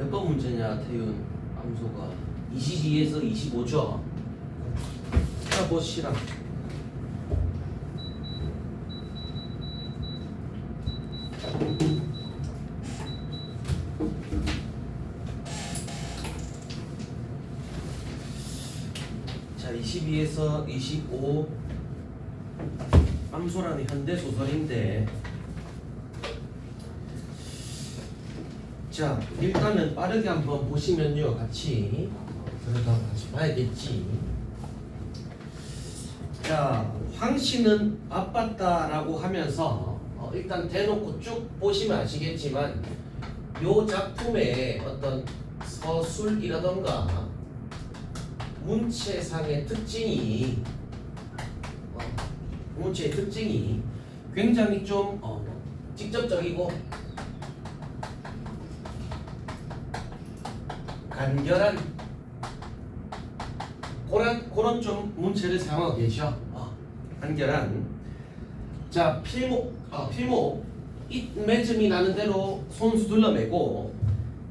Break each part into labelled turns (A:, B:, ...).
A: 몇 번 문제냐, 태윤 암소가 22에서 25죠. 자, 보시라. 자, 22에서 25 암소라는 현대 소설인데, 자, 일단은 빠르게 한번 보시면요, 같이 봐야겠지. 자, 황씨는 바빴다라고 하면서 일단 대놓고 쭉 보시면 아시겠지만 요 작품의 어떤 서술이라던가 문체상의 특징이 문체의 특징이 굉장히 좀 직접적이고 간결한 그런 좀 문체를 사용하고 계셔. 간결한. 자, 필목 입매점이 나는 대로 손수 둘러매고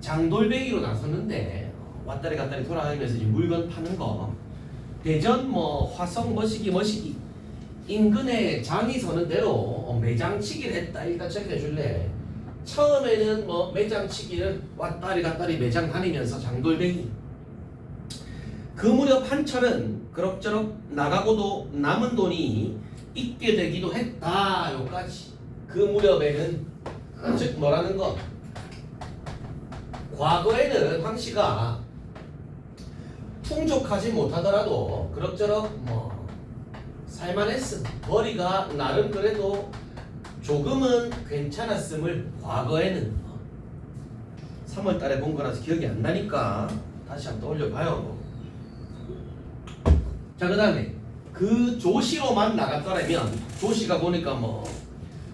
A: 장돌배기로 나섰는데 왔다리 갔다리 돌아다니면서 이제 물건 파는 거. 대전 화성 머시기 인근에 장이 서는 대로 매장치기를 했다. 일단 체크해 줄래? 처음에는 매장치기를 왔다리 갔다리 매장 다니면서 장돌배기. 그 무렵 한철은 그럭저럭 나가고도 남은 돈이 있게 되기도 했다. 요까지. 그 무렵에는 즉 뭐라는 것. 과거에는 황씨가 풍족하지 못하더라도 그럭저럭 살만했음. 벌이가 나름 그래도 조금은 괜찮았음을 과거에는 3월달에 본 거라서 기억이 안 나니까 다시 한번 떠올려봐요. 자, 그 다음에 그 조시로만 나갔더라면 조시가 보니까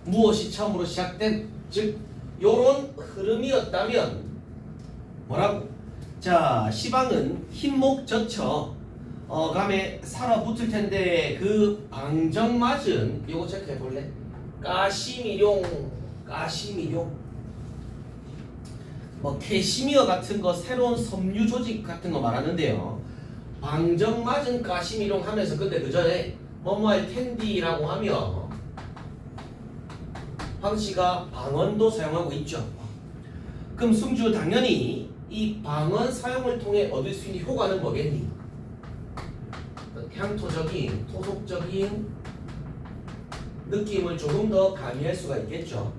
A: 무엇이 처음으로 시작된 즉 요런 흐름이었다면 뭐라고? 자, 시방은 흰목 젖혀 감에 살아붙을 텐데 그 방정맞은 요거 체크해 볼래? 까시미룡 캐시미어 같은 거 새로운 섬유 조직 같은 거 말하는데요. 방정맞은 까시미룡 하면서 근데 그 전에 뭐뭐할 텐디라고 하며 황씨가 방언도 사용하고 있죠. 그럼 승주 당연히 이 방언 사용을 통해 얻을 수 있는 효과는 뭐겠니? 향토적인 토속적인 느낌을 조금 더 가미할 수가 있겠죠.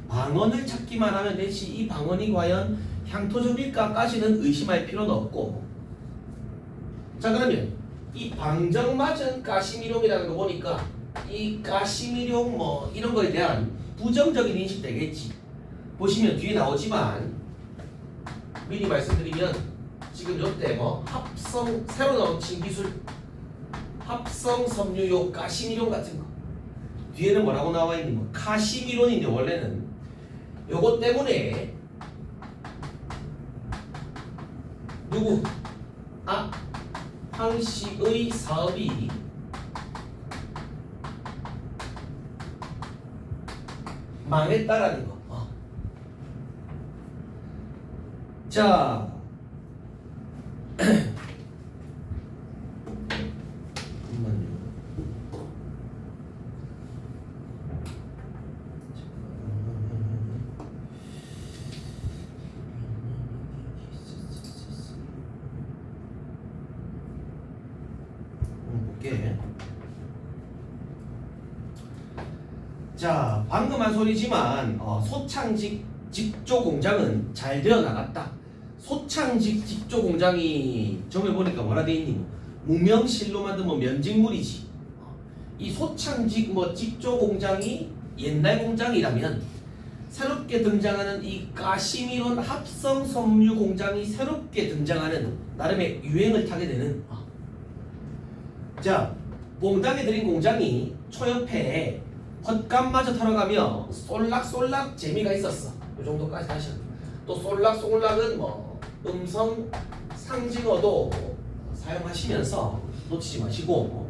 A: 방언을 찾기만 하면 되지 이 방언이 과연 향토적일까까지는 의심할 필요는 없고. 자, 그러면 이 방정맞은 까시미룡이라는 거 보니까 이 까시미룡 이런 거에 대한 부정적인 인식 되겠지. 보시면 뒤에 나오지만 미리 말씀드리면 지금 요때 합성 새로 나온 신기술 합성 섬유용 까시미룡 같은 거 뒤에는 뭐라고 나와 있니? 카시미론인데 원래는 요것 때문에 누구? 황씨의 사업이 망했다라는 거. 자, 잠깐만요. 볼게. 자, 방금 한 소리지만 소창직 직조 공장은 잘 되어 나갔다. 소창직 직조 공장이 점을 보니까 뭐라 돼 있니? 무명실로 만든 면직물이지. 이 소창직 직조 공장이 옛날 공장이라면 새롭게 등장하는 이 가시미론 합성 섬유 공장이 새롭게 등장하는 나름의 유행을 타게 되는. 자, 봉당에 들인 공장이 초옆에 헛감마저 털어가며 쏠락쏠락 재미가 있었어. 이 정도까지 하셔. 또 쏠락쏠락은 음성 상징어도 사용하시면서 놓치지 마시고.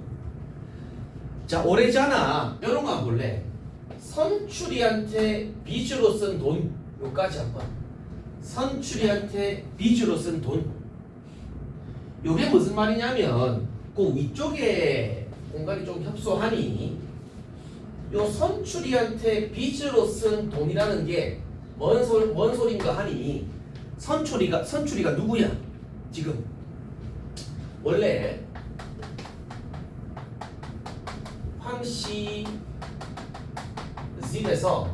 A: 자, 오래잖아. 이런 거 한번 볼래? 선출이한테 빚으로 쓴 돈 요까지 한번. 선출이한테 빚으로 쓴 돈. 요게 무슨 말이냐면 그 위쪽에 공간이 좀 협소하니 요 선출이한테 빚으로 쓴 돈이라는 게 뭔 소린가 하니 선출이가 누구야? 지금 원래 황씨 집에서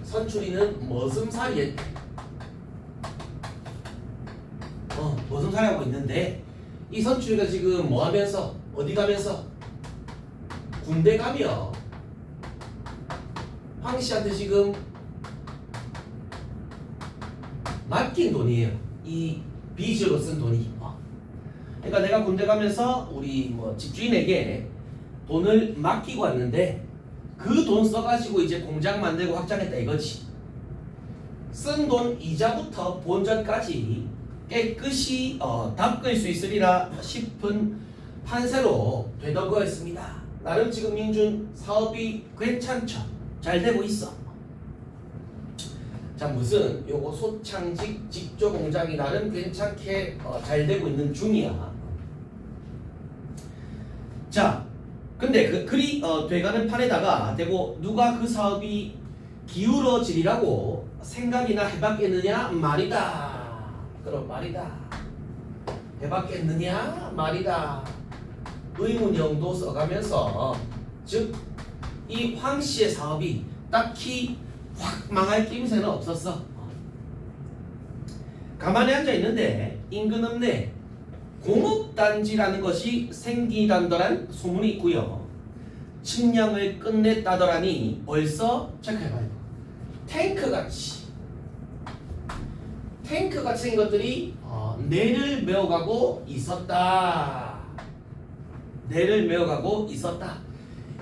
A: 선출이는 머슴살이했대. 머슴살이 하고 있는데 이 선출이가 지금 뭐 하면서 어디 가면서 군대 가며 황씨한테 지금 맡긴 돈이에요. 이 빚으로 쓴 돈이. 그러니까 내가 군대 가면서 우리 뭐 집주인에게 돈을 맡기고 왔는데 그 돈 써가지고 이제 공장 만들고 확장했다 이거지. 쓴 돈 이자부터 본전까지 깨끗이 닦을 수 있으리라 싶은 판세로 되던 거였습니다. 나름 지금 민준 사업이 괜찮죠. 잘 되고 있어. 자, 무슨 요거 소창직 직조 공장이 나름 괜찮게 잘 되고 있는 중이야. 자, 근데 그리 돼가는 판에다가 대고 누가 그 사업이 기울어지리라고 생각이나 해봤겠느냐 말이다. 그럼 말이다. 해봤겠느냐 말이다. 의문형도 써가면서 즉 이 황씨의 사업이 딱히 확 망할 낌새는 없었어. 가만히 앉아 있는데 인근 읍내 공업단지라는 것이 생기단더란 소문이 있고요. 측량을 끝냈다더라니 벌써 체크해봐요. 탱크같이 생긴 것들이 뇌를 메워가고 있었다. 뇌를 메워가고 있었다.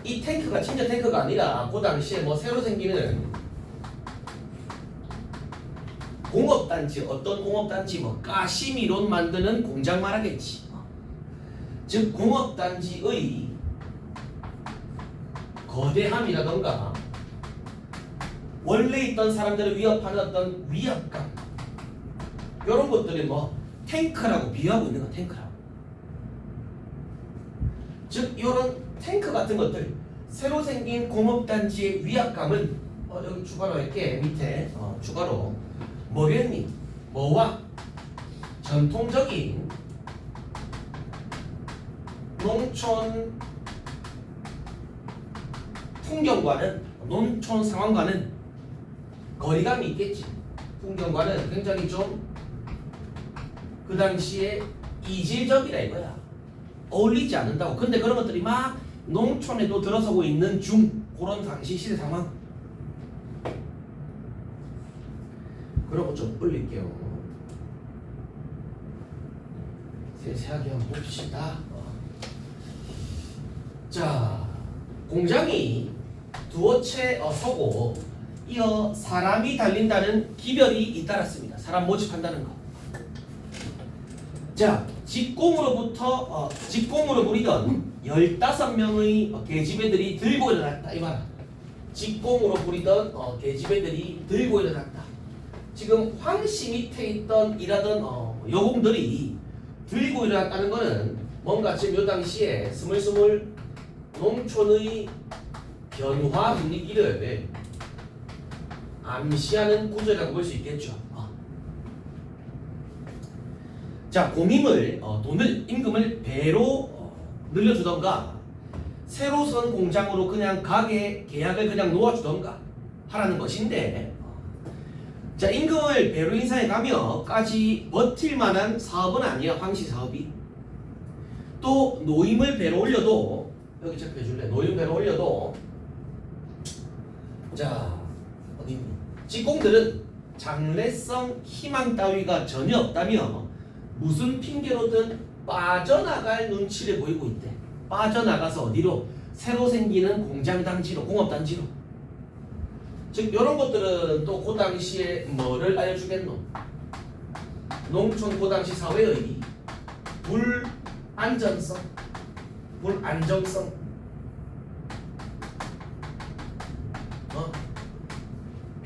A: 이 탱크가 진짜 탱크가 아니라 그 당시에 뭐 새로 생기는 공업단지, 어떤 공업단지 뭐 가시미론 만드는 공장 말하겠지. 즉 공업단지의 거대함이라던가 원래 있던 사람들을 위협하는 어떤 위압감, 이런 것들이 뭐 탱크라고 비유하고 있는 거야. 탱크라고. 즉 이런 탱크 같은 것들, 새로 생긴 공업단지의 위압감은 여기 추가로 할게. 밑에 추가로 뭐겠니? 뭐와 전통적인 농촌 풍경과는, 농촌 상황과는 거리감이 있겠지. 풍경과는 굉장히 좀 그 당시에 이질적이라 이거야. 어울리지 않는다고. 근데 그런 것들이 막 농촌에도 들어서고 있는 중, 그런 당시 시대 상황. 그러고 좀 올릴게요. 세세하게 한번 봅시다. 자, 공장이 두어 채 서고 이어 사람이 달린다는 기별이 잇따랐습니다. 사람 모집한다는 거. 자, 직공으로 부리던 15명의 계집애들이 들고 일어났다. 이 말아. 직공으로 부리던 계집애들이 들고 일어났다. 지금 황씨 밑에 일하던 여공들이 들고 일어났다는 것은 뭔가 지금 요 당시에 스물스물 농촌의 변화 분위기를 암시하는 구조라고 볼 수 있겠죠. 자, 공임을 임금을 배로 늘려주던가 새로 선 공장으로 그냥 가게 계약을 그냥 놓아주던가 하라는 것인데, 자, 임금을 배로 인상해 가며까지 버틸 만한 사업은 아니야. 황씨 사업이. 또 노임을 배로 올려도, 여기 체크해 줄래? 노임 배로 올려도, 자, 어디 있니? 직공들은 장래성 희망 따위가 전혀 없다며 무슨 핑계로든 빠져나갈 눈치를 보이고 있대. 빠져나가서 어디로? 새로 생기는 공장단지로, 공업단지로. 즉 이런 것들은 또 그 당시에 뭐를 알려주겠노? 농촌 그 당시 사회의 불안정성,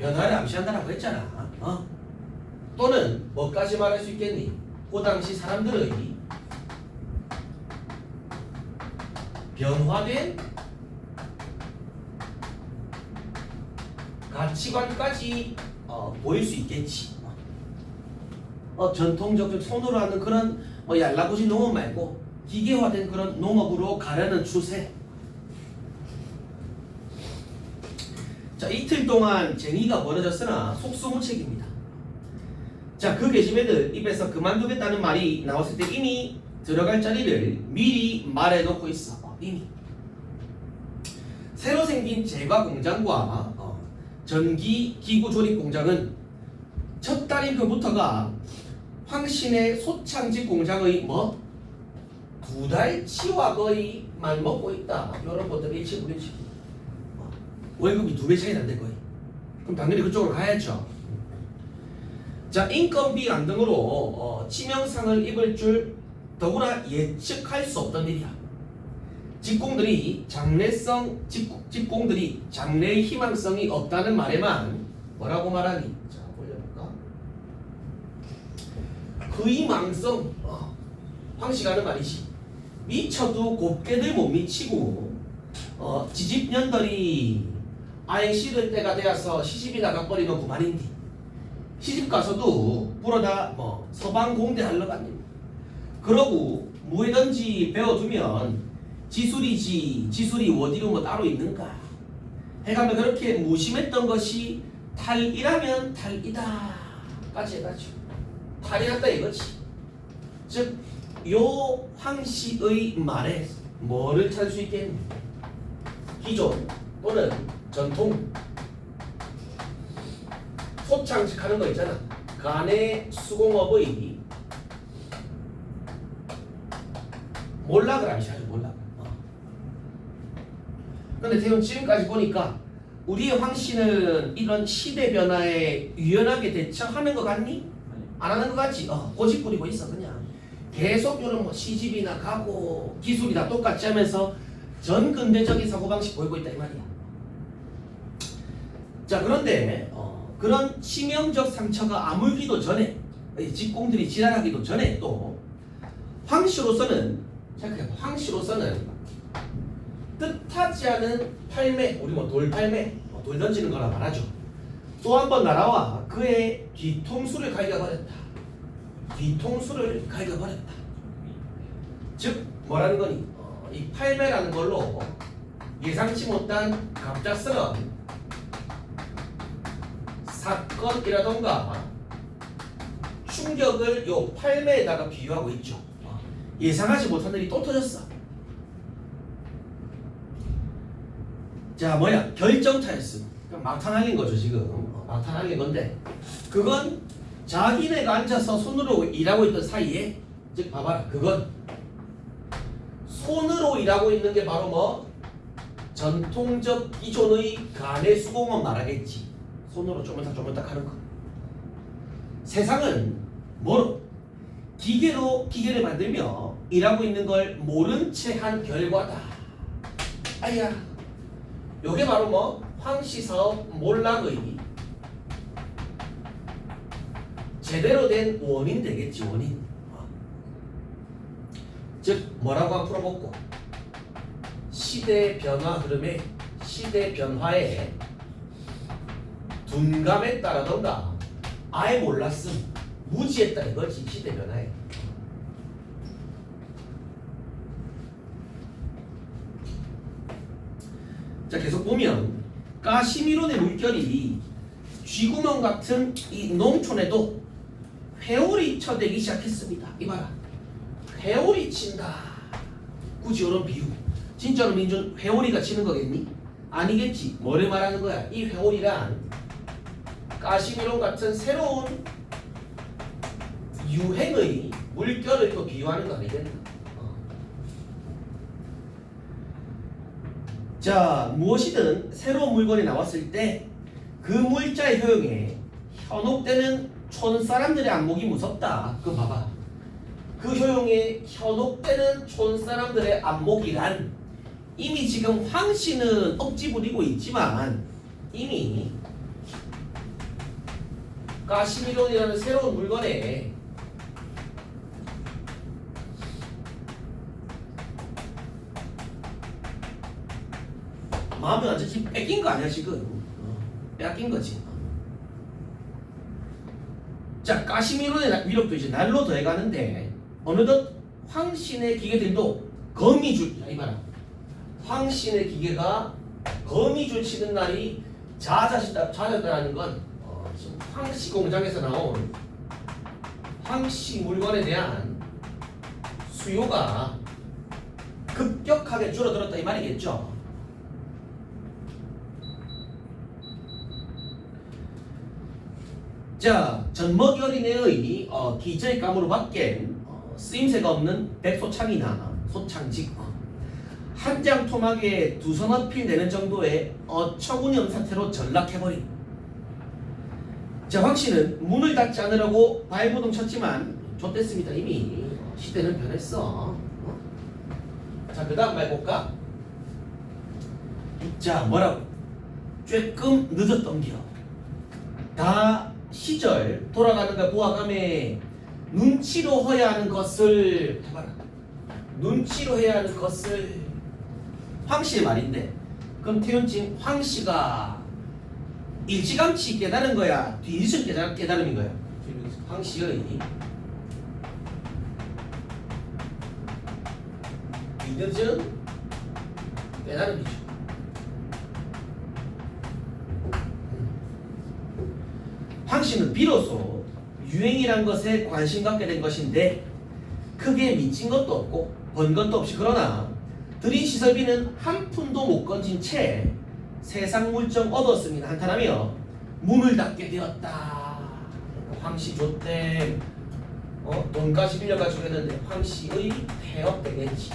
A: 변화를 암시한다라고 했잖아. 또는 뭐까지 말할 수 있겠니? 그 당시 사람들의 변화된 가치관까지 보일 수 있겠지. 전통적 손으로 하는 그런 얄라구지 농업 말고 기계화된 그런 농업으로 가려는 추세. 자, 이틀 동안 쟁의가 벌어졌으나 속수무책입니다. 자, 그 계집애들 입에서 그만두겠다는 말이 나왔을 때 이미 들어갈 자리를 미리 말해놓고 있어. 이미 새로 생긴 제과 공장과 전기 기구 조립 공장은 첫 달인 그부터가 황신의 소창직 공장의 2달치와 거의 맞먹고 있다. 이런 것들이 일치불일치. 월급이 2배 차이 난대 거의. 그럼 당연히 그쪽으로 가야죠. 자, 인건비 안 등으로 치명상을 입을 줄 더구나 예측할 수 없던 일이야. 직공들이 장래의 희망성이 없다는 말에만 뭐라고 말하니? 자, 올려볼까? 그 희망성, 황씨가 하는 말이지. 미쳐도 곱게들 못 미치고 지집년들이 아예 싫을 때가 되어서 시집이 나가버리면 그만인데 시집 가서도 불어다 서방 공대 하러 갔니. 그러고 뭐든지 배워두면 지술이 어디로 따로 있는가 해가면 그렇게 무심했던 것이 탈이라면 탈이다까지 해가지고 탈이 났다 이거지. 즉 요 황씨의 말에 뭐를 찾을 수 있겠니? 기존 또는 전통 소창직하는 거 있잖아. 간의 수공업의 몰락을 암시하죠. 몰락. 근데 대형 지금까지 보니까 우리의 황씨는 이런 시대 변화에 유연하게 대처하는 것 같니? 안 하는 것 같지? 고집 부리고 있어. 그냥 계속 이런 시집이나 가고 기술이 다 똑같이 하면서 전 근대적인 사고방식 보이고 있다 이 말이야. 자, 그런데 그런 치명적 상처가 아물기도 전에 직공들이 지랄하기도 전에 또 황씨로서는 생각해봐. 황씨로서는 뜻하지 않은 팔매, 우리 돌팔매, 돌 던지는 거라 말하죠. 또 한 번 나라와 그의 뒤통수를 갈겨버렸다. 뒤통수를 갈겨버렸다. 즉 뭐라는 거니? 이 팔매라는 걸로 예상치 못한 갑작스러운 사건이라던가 충격을 요 팔매에다가 비유하고 있죠. 예상하지 못한 일이 또 터졌어. 자, 결정타였음. 막탄 할린 거죠 지금. 막탄 할린 건데 그건 자기네가 앉아서 손으로 일하고 있던 사이에, 즉 봐봐라, 그건 손으로 일하고 있는 게 바로 전통적 기존의 간의 수공업 말하겠지. 손으로 쪼물딱 하는 거. 세상은 기계를 만들며 일하고 있는 걸 모른 채 한 결과다. 아야, 요게 바로 황씨 사업 몰락의 제대로 된 원인 되겠지. 원인. 즉 뭐라고 한번 풀어보고, 시대 변화 흐름에, 시대 변화에 둔감했다라던가 아예 몰랐음, 무지했다 이거지. 시대 변화에. 자, 계속 보면 가시미론의 물결이 쥐구멍 같은 이 농촌에도 회오리 쳐대기 시작했습니다. 이봐라, 회오리 친다. 굳이 이런 비유, 진짜로 민준 회오리가 치는 거겠니? 아니겠지. 뭐를 말하는 거야? 이 회오리란 가시미론 같은 새로운 유행의 물결을 또 비유하는 거 아니겠나? 자, 무엇이든 새로운 물건이 나왔을 때 그 물자의 효용에 현혹되는 촌사람들의 안목이 무섭다. 그거 봐봐. 그 효용에 현혹되는 촌사람들의 안목이란 이미 지금 황씨는 억지 부리고 있지만 이미 가시미론이라는 새로운 물건에 마음이 완전 지금 뺏긴 거 아니야 지금? 뺏긴 거지. 자, 가시미론의 위력도 이제 날로 더해가는데 어느덧 황신의 기계들도 거미줄, 야 이봐라, 황신의 기계가 거미줄 치는 날이 잦아졌다는 건 지금 황씨 공장에서 나온 황씨 물건에 대한 수요가 급격하게 줄어들었다 이 말이겠죠. 자, 젖먹이 어린애의 기저감으로 바뀐 쓰임새가 없는 백소창이나 소창직, 한 장 토막에 두 서너 필 내는 정도의 어처구니없는 사태로 전락해버린. 자, 황씨는 문을 닫지 않으려고 발버둥 쳤지만 좆됐습니다. 이미 시대는 변했어. 자, 그 다음 말 볼까? 자, 뭐라고? 조금 늦었던겨. 다 시절 돌아가는 걸 보아감에 눈치로 해야 하는 것을 해봐라. 눈치로 해야 하는 것을. 황씨의 말인데, 그럼 태연진 황씨가 일찌감치 깨달은 거야, 뒤늦은 깨달음인 거야? 황씨의 뒤늦은 깨달음이죠. 황씨는 비로소 유행이란 것에 관심 갖게 된 것인데 크게 미친 것도 없고 번 것도 없이, 그러나 들인 시설비는 한 푼도 못 건진 채 세상 물정 얻었음이나 한탄하며 문을 닫게 되었다. 황씨 좆댐 돈까지 빌려가지고 했는데 황씨의 폐업 되겠지.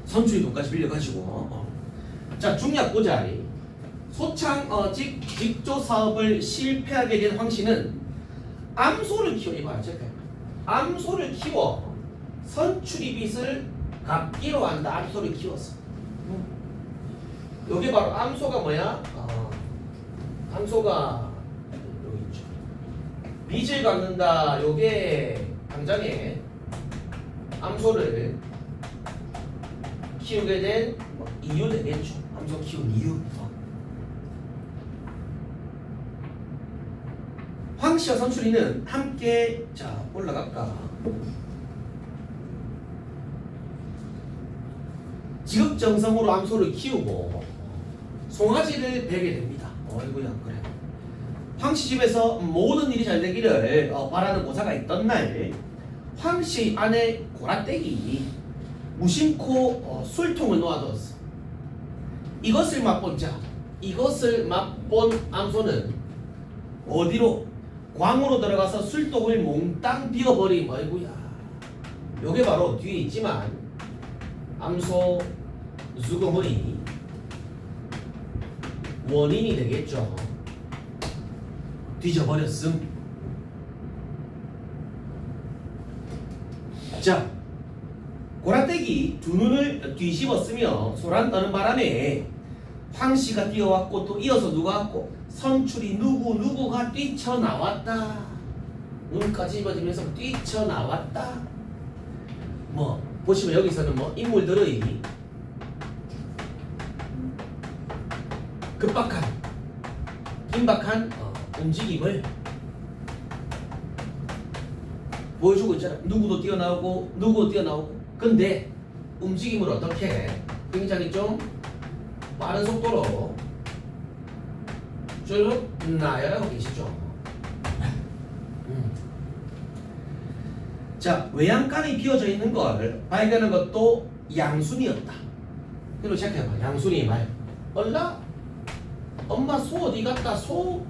A: 선주의 돈까지 빌려가지고. 자, 중약 보자. 소창 직조 사업을 실패하게 된 황씨는 암소를 키워. 이봐요, 체크해. 암소를 키워 선출이 빚을 갚기로 한다. 암소를 키웠어. 여기 바로 암소가 뭐야? 암소가 여기 있죠. 빚을 갚는다. 요게 당장에 암소를 키우게 된 이유 되겠죠. 암소 키운 이유. 황씨와 선출이는 함께, 자, 올라갈까? 지극정성으로 암소를 키우고 송아지를 베게 됩니다. 어이구야, 그래. 황씨 집에서 모든 일이 잘 되기를 바라는 고사가 있던 날, 황씨 아내 고라떼기 무심코 술통을 놓아두었어. 이것을 맛본 암소는 어디로? 광으로 들어가서 술독을 몽땅 비워버림. 아이고야. 요게 바로 뒤에 있지만 암소 죽음의 원인이 되겠죠. 뒤져버렸음. 자, 고라떼기 두 눈을 뒤집었으며 소란 떠는 바람에 황씨가 뛰어왔고 또 이어서 누가 왔고 선출이 누구가 뛰쳐나왔다. 눈까지 입어지면서 뛰쳐나왔다. 뭐 보시면 여기서는 뭐 인물들의 긴박한 움직임을 보여주고 있잖아. 누구도 뛰어나오고 근데 움직임을 어떻게 해? 굉장히 좀 빠른 속도로 쭉 나열하고 계시죠. 자, 외양간이 비어져 있는 걸 발견한 것도 양순이었다. 그리고 체크해봐. 양순이 말. 얼라? 엄마 소 어디 갔다? 소?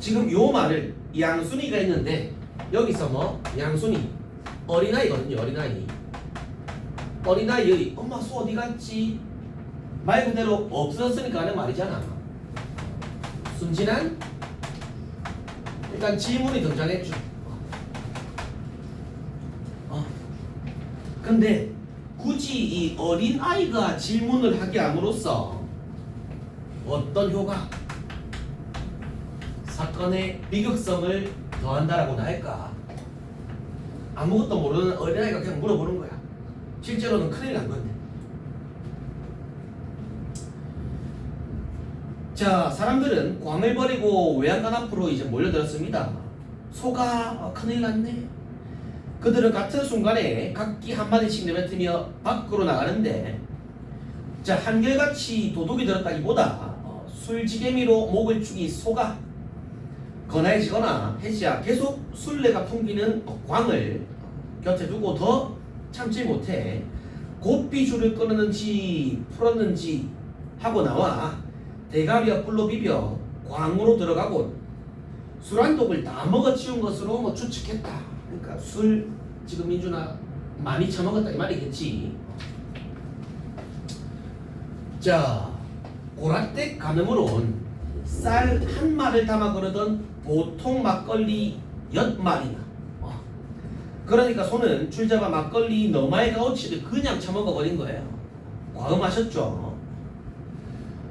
A: 지금 요 말을 양순이가 했는데 여기서 뭐 양순이 어린아이거든요. 어린아이의 엄마 소 어디 갔지? 말 그대로 없어졌으니까 하는 말이잖아. 순진한 일단 질문이 등장했죠. 근데 굳이 이 어린아이가 질문을 하게 함으로써 어떤 효과? 사건의 비극성을 더한다라고나 할까? 아무것도 모르는 어린아이가 그냥 물어보는 거야. 실제로는 큰일 난 건데. 자, 사람들은 광을 버리고 외양간 앞으로 이제 몰려들었습니다. 소가 큰일 났네. 그들은 같은 순간에 각기 한마디씩 내뱉으며 밖으로 나가는데, 자, 한결같이 도둑이 들었다기보다 술지개미로 목을 축인 소가 거나해지거나 해지야 계속 술래가 풍기는 광을 곁에 두고 더 참지 못해 곱비 줄을 끊었는지 풀었는지 하고 나와 대가리와 뿔로 비벼 광으로 들어가고 술 한 독을 다 먹어치운 것으로 뭐 추측했다. 그러니까 술 지금 민준아 많이 처먹었다 이 말이겠지. 자, 고라떼 가늠으론 쌀 한 마를 담아 그러던 보통 막걸리 8마리나. 그러니까 소는 줄잡아 막걸리 너마의 가오치를 그냥 처먹어버린 거예요. 과음하셨죠?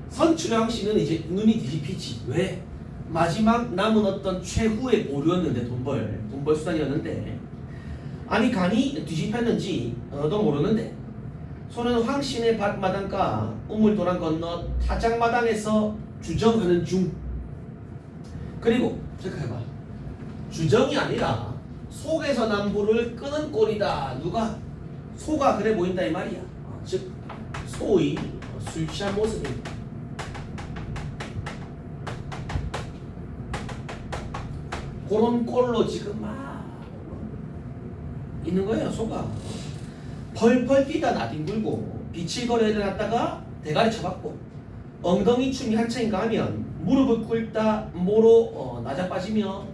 A: 선출왕 씨는 이제 눈이 뒤집히지. 왜? 마지막 남은 어떤 최후의 보루였는데 돈벌 수단이었는데, 아니 간이 뒤집혔는지 도 모르는데 소는 황신의 밭마당과 우물도랑 건너 타작마당에서 주정하는 중. 그리고 체크해봐. 주정이 아니라 속에서 남부를 끄는 꼴이다. 누가? 소가 그래 보인다 이 말이야. 즉 소의 술 취한 모습입니다. 그런 꼴로 지금 막 있는 거예요. 소가 펄펄 뛰다 나뒹굴고 비칠거려 일어났다가 대가리 쳐박고 엉덩이 춤이 한창인가 하면 무릎을 꿇다 모로 나자빠지며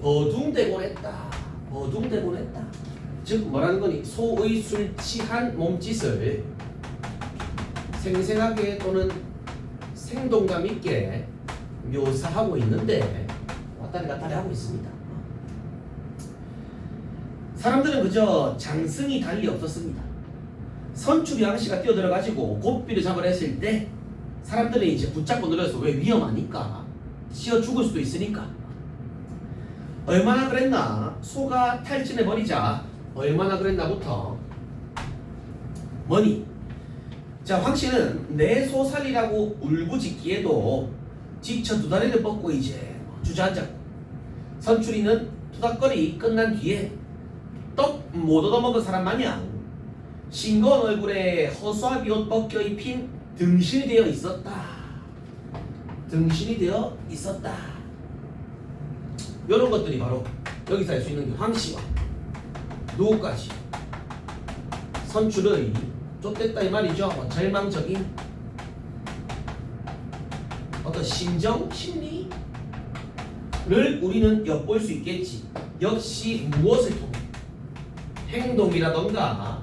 A: 버둥대곤 했다. 버둥대곤 했다. 즉 뭐라는 거니? 소의 술 취한 몸짓을 생생하게 또는 생동감 있게 묘사하고 있는데 왔다리 갔다리 하고 있습니다. 사람들은 그저 장승이 달리 없었습니다. 선출이 양씨가 뛰어들어가지고 곱비를 잡으려 했을 때 사람들은 이제 붙잡고 늘어서 왜 위험하니까 씌어 죽을 수도 있으니까. 얼마나 그랬나? 소가 탈진해버리자 얼마나 그랬나부터 뭐니? 자, 황씨는 내 소 살리라고 울부짖기에도 지쳐 두 다리를 뻗고 이제 주저앉았고, 선출이는 투닥거리 끝난 뒤에 떡 못 얻어먹은 사람 마냥 싱거운 얼굴에 허수아비 옷 벗겨 입힌 등신이 되어 있었다. 등신이 되어 있었다. 이런 것들이 바로 여기서 알 수 있는 게 황씨와 누구까지 선출의 쫓됐다 이 말이죠. 절망적인 어떤 심정, 심리를 우리는 엿볼 수 있겠지. 역시 무엇을 통해? 행동이라던가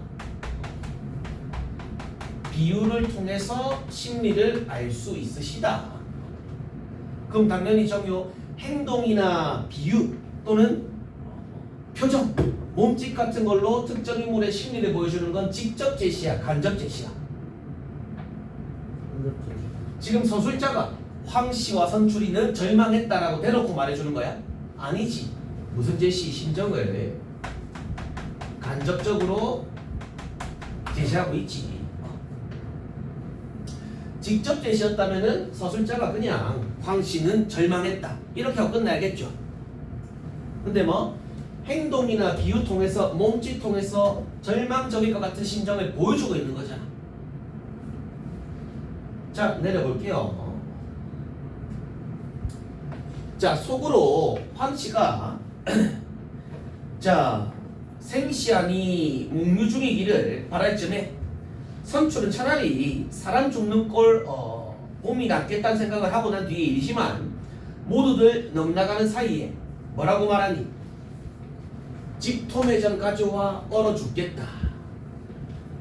A: 비유를 통해서 심리를 알 수 있으시다. 그럼 당연히 정요 행동이나 비유 또는 표정, 몸짓 같은 걸로 특정 인물의 심리를 보여주는 건 직접 제시야, 간접 제시야? 지금 서술자가 황씨와 선출이는 절망했다라고 대놓고 말해주는 거야? 아니지. 무슨 제시? 심정을 간접적으로 제시하고 있지. 직접 제시였다면은 서술자가 그냥 황씨는 절망했다 이렇게 하고 끝나야겠죠. 근데 뭐 행동이나 비유 통해서 몸짓 통해서 절망적일 것 같은 심정을 보여주고 있는 거잖아. 자, 내려볼게요. 자, 속으로 황씨가 자, 생시하니 묵류 중이기를 바랄 쯤에 선출은 차라리 사람 죽는 꼴 봄이 낫겠다는 생각을 하고 난 뒤에 일이지만 모두들 넉나가는 사이에 뭐라고 말하니? 집 토매전 가져와 얼어 죽겠다.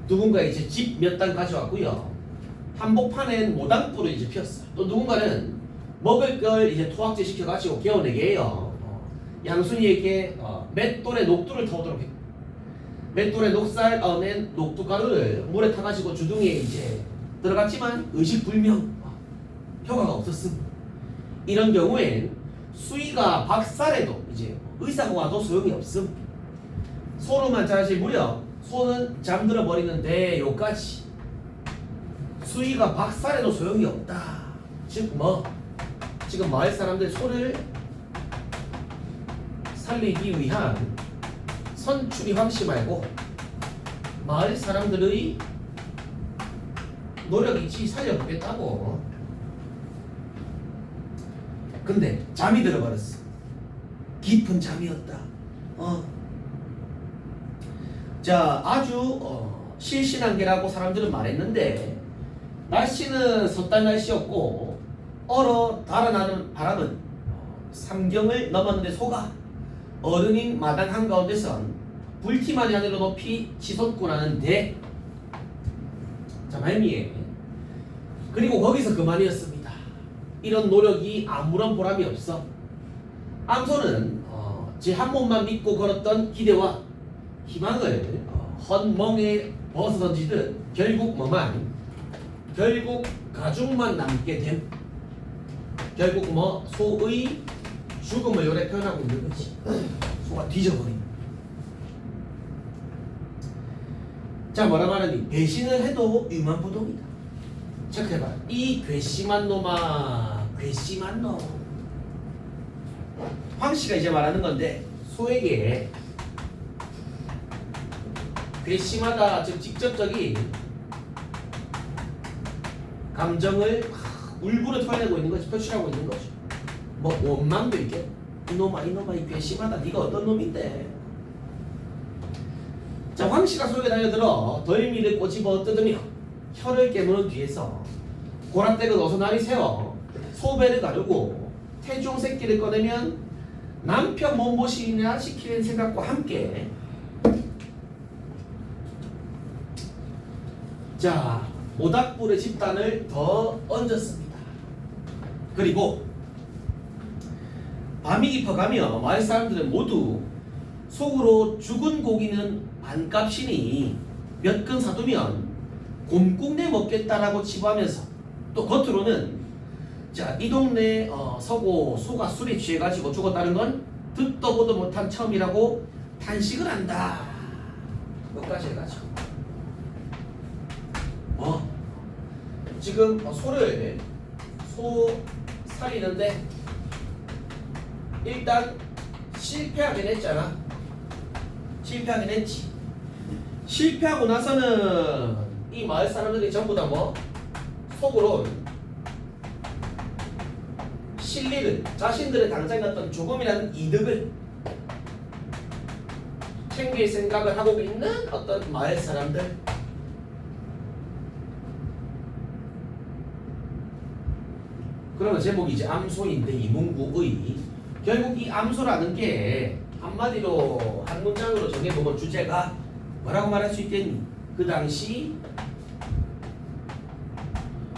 A: 누군가 이제 집 몇 단 가져왔고요. 한복판엔 모당불을 이제 피웠어. 또 누군가는 먹을 걸 이제 토학제 시켜가지고 개어내게 해요. 양순이에게 맷돌에 녹두를 타오도록 했고, 맷돌에 녹살 낸 녹두가루를 물에 타가지고 주둥이에 이제 들어갔지만 의식불명. 효과가 없었음. 이런 경우엔 수의가 박살해도 이제 의사가 와도 소용이 없음. 소로만 자실 무렵 소는 잠들어 버리는데 요까지 수의가 박살해도 소용이 없다. 즉 뭐 지금 마을 사람들 소를 살리기 위한 선출이 황심하고 마을 사람들의 노력이지 살려보겠다고. 근데 잠이 들어버렸어. 깊은 잠이었다. 자, 아주 실신한 게라고 사람들은 말했는데 날씨는 섣달 날씨였고 얼어 달아나는 바람은 삼경을 넘었는데 소가 어른인 마당 한가운데선 불티만 하늘로 높이 치솟고 나는데 자, 말미에 그리고 거기서 그만이었습니다. 이런 노력이 아무런 보람이 없어. 암소는 제 한 몸만 믿고 걸었던 기대와 희망을 헛멍에 벗어던지듯 결국 뭐만 결국 가죽만 남게 됨. 결국 뭐 소의 죽음을 요래 표현하고 있는 거지. 소가 뒤져버림. 자, 뭐라 말하니 배신을 해도 유만부동이다. 체크해봐. 이 괘씸한 놈아, 괘씸한 놈. 황씨가 이제 말하는 건데 소에게 괘씸하다, 즉 직접적인 감정을 울분을 토해내고 있는 거지, 표출하고 있는 거지. 뭐 원망도 있겠. 이놈아 이 괘씸하다. 네가 어떤 놈인데. 자, 황씨가 소에게 달려들어 덜미를 꼬집어 뜯으며 혀를 깨무는 뒤에서 고라떼를 어서나리 세워 소배를 가르고 태중 새끼를 꺼내면 남편 몸보신이나 시키는 생각과 함께 자, 모닥불의 집단을 더 얹었습니다. 그리고 밤이 깊어가며 마을 사람들은 모두 속으로 죽은 고기는 반값이니 몇 근 사두면 곰국내 먹겠다라고 치부하면서 또 겉으로는 자, 이 동네 서고 소가 술에 취해가지고 죽었다는 건 듣도 보도 못한 처음이라고 탄식을 한다. 여기까지 해가지고 지금 소 살리는데 일단 실패하긴 했잖아. 실패하긴 했지. 실패하고 나서는 이 마을 사람들이 전부 다 뭐 속으로 실리를 자신들의 당장에 어떤 조금이라는 이득을 챙길 생각을 하고 있는 어떤 마을 사람들. 그러면 제목이 이제 암소인데 이문구의 결국 이 암소라는 게 한마디로 한 문장으로 정해보면 주제가 뭐라고 말할 수 있겠니? 그 당시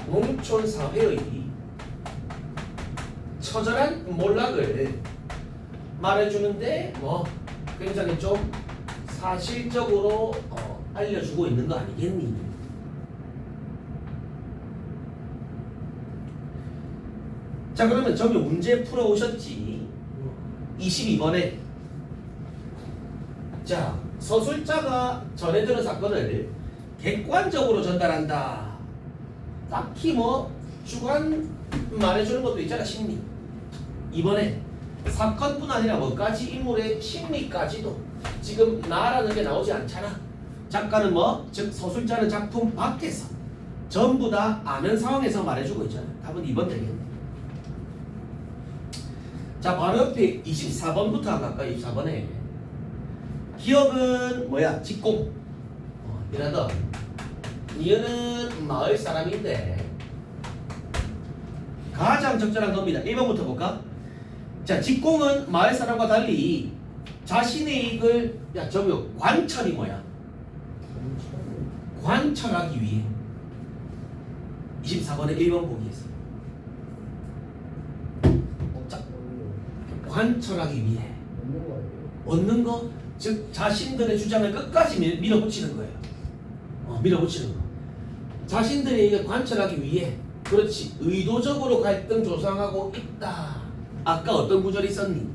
A: 농촌 사회의 처절한 몰락을 말해주는데 뭐 굉장히 좀 사실적으로 알려주고 있는 거 아니겠니? 자, 그러면 저기 문제 풀어오셨지. 22번에 자, 서술자가 전해 들은 사건을 객관적으로 전달한다. 딱히 뭐 주관 말해주는 것도 있잖아. 심리. 이번에 사건뿐 아니라 뭐까지 인물의 심리까지도 지금 나라는 게 나오지 않잖아. 작가는 뭐 즉 서술자는 작품 밖에서 전부 다 아는 상황에서 말해주고 있잖아. 답은 2번 되겠네. 자, 바로 옆에 24번부터 갈까? 24번에 기업은 뭐야? 직공. 이라던 니은은 마을 사람인데 가장 적절한 겁니다. 1번부터 볼까? 자, 직공은 마을 사람과 달리 자신의 이익을 저기 관철이 뭐야? 관철하기 위해 24번에 1번 보기에서 관철하기 위해 얻는 거, 즉 자신들의 주장을 끝까지 밀어붙이는 거예요. 밀어붙이는 거. 자신들의 이익을 관철하기 위해 그렇지. 의도적으로 갈등 조성하고 있다. 아까 어떤 구절이 있었니?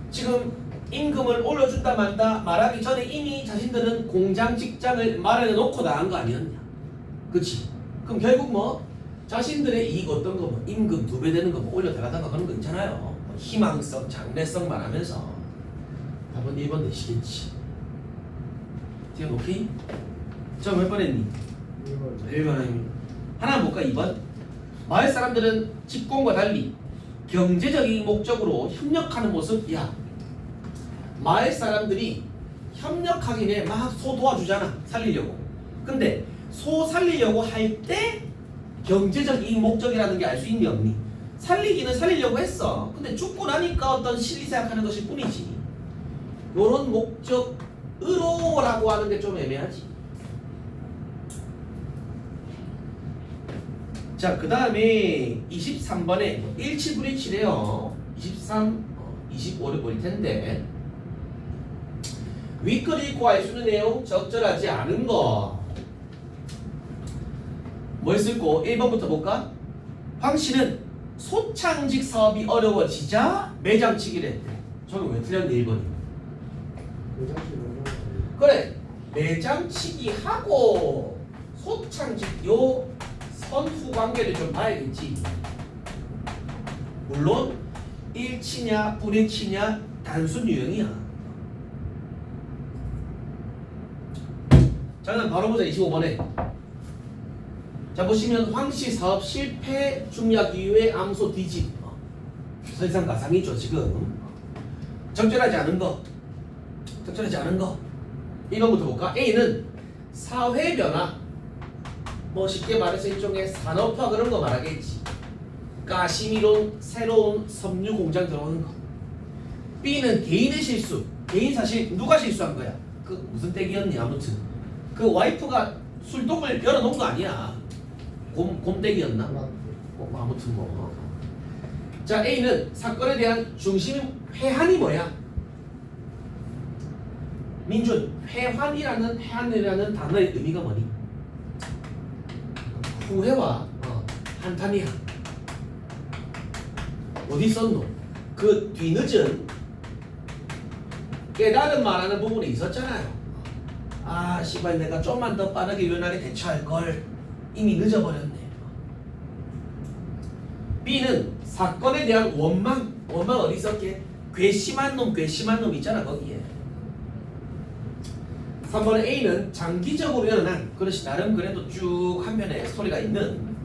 A: 지금 임금을 올려준다 만다 말하기 전에 이미 자신들은 공장 직장을 마련해 놓고 나간 거 아니었냐? 그렇지. 그럼 결국 뭐 자신들의 이익 어떤 거 뭐 임금 2배 되는 거 뭐 올려달라던가 그런 거 있잖아요. 뭐 희망성, 장래성 말하면서 답은 1번 되시겠지. 지금 오케이? 저 몇 번 했니? 1번. 하나 볼까? 2번. 마을 사람들은 직공과 달리 경제적인 목적으로 협력하는 모습. 야, 마을 사람들이 협력하긴 해. 막 소 도와주잖아. 살리려고. 근데 소 살리려고 할 때 경제적인 목적이라는 게 알 수 있니 없니? 살리기는 살리려고 했어. 근데 죽고 나니까 어떤 실리 생각하는 것일 뿐이지. 요런 목적으로라고 하는 게 좀 애매하지. 자, 그 다음에 23번에 일치불이치래요. 23, 25를 볼 텐데 윗글 읽고 알 수 있는 내용 적절하지 않은 거. 뭘 쓸고 1번부터 볼까? 황 씨는 소창직 사업이 어려워지자 매장치기를 했대. 저는 왜 틀렸니 1번이? 그래, 매장치기 하고 소창직 요 선후 관계를 좀 봐야겠지. 물론 일치냐 불일치냐 단순 유형이야. 자, 그럼 바로 보자. 25번에 자 보시면 황씨 사업 실패 중약 이후에 암소 뒤집. 설상가상이죠 지금. 적절하지 않은 거. 1번부터 볼까? A는 사회 변화, 뭐 쉽게 말해서 일종의 산업화 그런 거 말하겠지. 가심이론 새로운 섬유 공장 들어오는 거. B는 개인의 실수. 개인 사실 누가 실수한 거야? 그 무슨 댁이었니? 아무튼 그 와이프가 술독을 열어놓은 거 아니야. 곰댁이었나? 아무튼 뭐. 자, A는 사건에 대한 중심 회한이 뭐야? 민준, 회한이라는 단어의 의미가 뭐니? 후회와 한탄이야. 어디 썼노? 그 뒤늦은 깨달음 말하는 부분이 있었잖아요. 아, 씨발 내가 좀만 더 빠르게 유연하게 대처할 걸 이미 늦어버렸네. B는 사건에 대한 원망 어디 있었게? 괘씸한 놈 있잖아 거기에. 3번의 A는 장기적으로 일어난, 그렇지 나름 그래도 쭉 한 편의 스토리가 있는.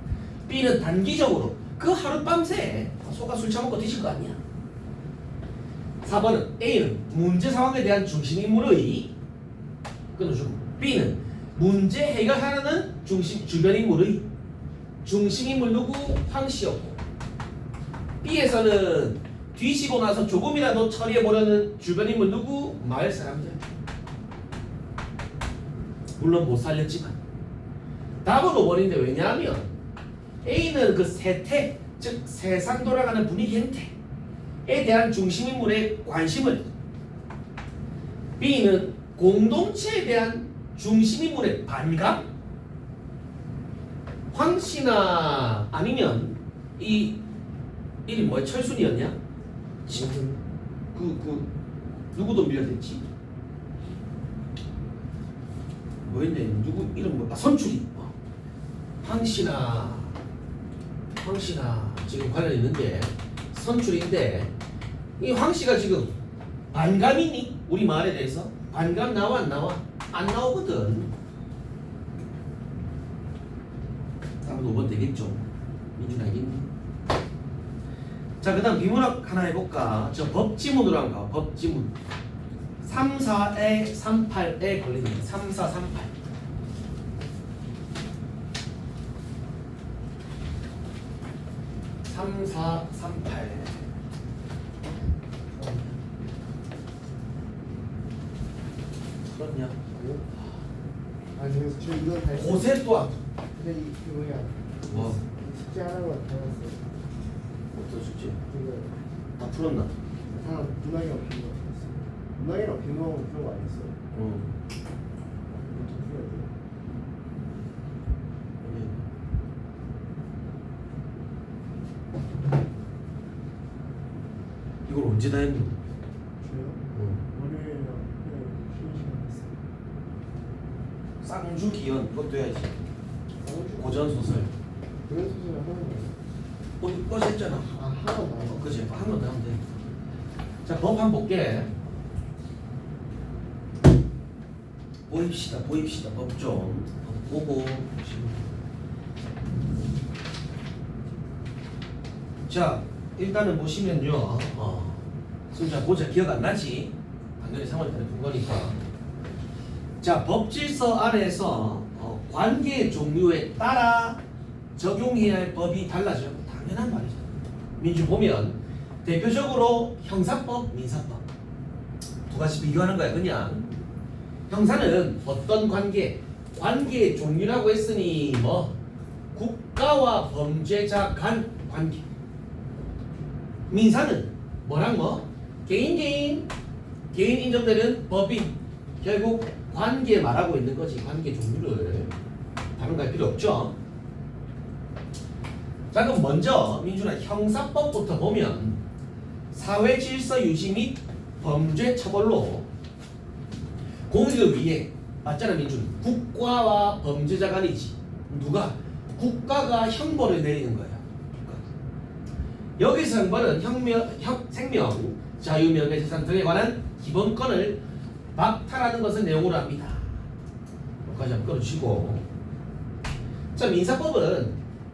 A: B는 단기적으로 그 하룻밤새 소가 술 처먹고 뒤질 거 아니야. 4번은 A는 문제 상황에 대한 중심인물의 끊어주고, B는 문제 해결하려는 주변 인물의 중심인물 누구? 황씨였고, B에서는 뒤지고 나서 조금이라도 처리해보려는 주변 인물 누구? 마을 사람들. 물론 못 살렸지만 답은 5번인데 왜냐하면 A는 그 세태, 즉 세상 돌아가는 분위기 행태에 대한 중심인물의 관심을, B는 공동체에 대한 중심인물의 반감. 황씨나 아니면 이 이름 뭐야? 철순이었냐? 누구도 밀려댔지? 뭐였냐? 누구 이름 뭐야? 선출이. 황씨나 지금 관련 있는데 선출인데, 이 황씨가 지금 반감이니? 우리 말에 대해서 반감 나와 안 나와? 안 나오거든. 답은 5번 되겠죠. 민준아 알겠니? 자, 그 다음 비문학 하나 해볼까? 저 법지문으로 한번 가. 법지문 34에 38에 걸리는 34, 38. 그렇냐?
B: 아니 그래서 저 이거 다 했어요.
A: 고세 또한
B: 근데 이 뭐야?
A: 뭐?
B: 숙제 하나만 더 했어요.
A: 어떤 숙제?
B: 이거
A: 다 풀었나?
B: 다 문학이랑 비교 했어요. 문학이랑 비교하고 그런 거 아니었어요?
A: 응.
B: 이거 좀 풀어야 돼요.
A: 이걸 언제 다 했노?
B: 저요? 월요일에 쉬는 시간 있어요.
A: 쌍주 기현 이것도 해야지.
B: 쌍주?
A: 고전 소설.
B: 그런 소설 하는 거예요.
A: 어제 했잖아.
B: 아, 하나 나요?
A: 그치? 한 번 더 하면 돼. 자, 법 한번 볼게. 보입시다. 법 좀. 법 보고. 자, 일단은 보시면요. 순자 보자. 기억 안 나지? 당연히 상황이 다른 거니까. 자, 법질서 안에서 관계 종류에 따라 적용해야 할 법이 달라져요. 당연한 말이죠. 민주 보면 대표적으로 형사법, 민사법 두 가지 비교하는 거야. 그냥 형사는 어떤 관계 종류라고 했으니 뭐 국가와 범죄자 간 관계. 민사는 뭐랑 뭐 개인 인정되는 법인. 결국 관계 말하고 있는 거지. 관계 종류를 다른 거 할 필요 없죠. 자, 그럼 먼저 민준아 형사법부터 보면 사회 질서 유지 및 범죄 처벌로 공익을 위해 맞잖아. 민준 국가와 범죄자 간이지. 누가? 국가가 형벌을 내리는 거야. 여기서 형벌은 생명, 자유, 명예, 재산 등에 관한 기본권을 박탈하는 것을 내용으로 합니다. 여기까지 한번 끌어주시고, 자, 민사법은